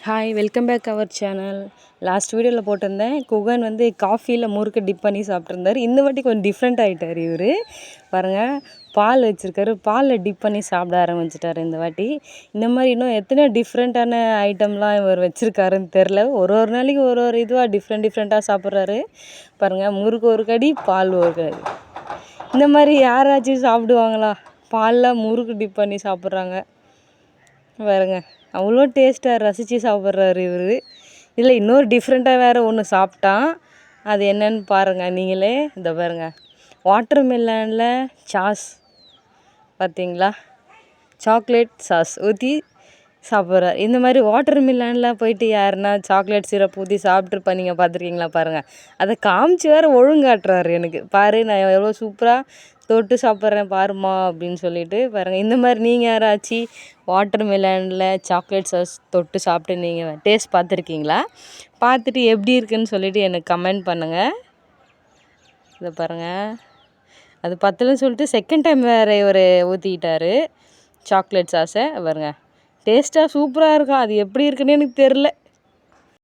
Hi welcome back our channel. Last வீடியோவில் போட்டிருந்தேன், குகன் வந்து காஃபியில் முறுக்கு டிப் பண்ணி சாப்பிட்ருந்தார். இந்த வாட்டி கொஞ்சம் டிஃப்ரெண்ட் ஆகிட்டார் இவர். பாருங்கள், பால் வச்சுருக்காரு, பாலில் டிப் பண்ணி சாப்பிட ஆரம்பிச்சிட்டார் இந்த வாட்டி. இந்த மாதிரி இன்னும் எத்தனையோ டிஃப்ரெண்ட்டான ஐட்டம்லாம் இவர் வச்சுருக்காருன்னு தெரில. ஒரு ஒரு நாளைக்கு ஒரு ஒரு இதுவாக டிஃப்ரெண்ட்டாக சாப்பிட்றாரு. பாருங்கள், முறுக்கு ஒரு கடி, பால் ஒரு கடி. இந்த மாதிரி யாராச்சும் சாப்பிடுவாங்களா? பாலில் முறுக்கு டிப் பண்ணி சாப்பிட்றாங்க பாருங்க. அவ்வளோ டேஸ்ட்டாக ரசித்து சாப்பிட்றாரு இவர். இதில் இன்னொரு டிஃப்ரெண்ட்டாக வேறு ஒன்று சாப்பிட்டான். அது என்னன்னு பாருங்கள் நீங்களே. இந்த பாருங்கள், வாட்டர் மெலனில் சாஸ் பார்த்தீங்களா, சாக்லேட் சாஸ் ஊற்றி சாப்பிட்றாரு. இந்த மாதிரி வாட்டர் மெலனில் போயிட்டு யாருன்னா சாக்லேட் சிரப் ஊற்றி சாப்பிட்ருப்பா, நீங்கள் பார்த்துருக்கீங்களா? பாருங்கள், அதை காமிச்சு வேறு ஒழுங்காட்டுறாரு எனக்கு. பாரு, நான் எவ்வளோ சூப்பராக தொட்டு சாப்பிட்றேன் பாருமா அப்படின்னு சொல்லிட்டு. பாருங்கள், இந்த மாதிரி நீங்கள் யாராச்சும் வாட்டர் மெலனில் சாக்லேட் சாஸ் தொட்டு சாப்பிட்டு நீங்கள் டேஸ்ட் பார்த்துருக்கீங்களா? பார்த்துட்டு எப்படி இருக்குன்னு சொல்லிவிட்டு எனக்கு கமெண்ட் பண்ணுங்கள். இதை பாருங்கள், அது பத்தலன்னு சொல்லிட்டு செகண்ட் டைம் வேறு ஒரு ஊற்றிக்கிட்டாரு சாக்லேட் சாஸை. பாருங்கள், டேஸ்ட்டாக சூப்பராக இருக்கும். அது எப்படி இருக்குன்னு எனக்கு தெரில.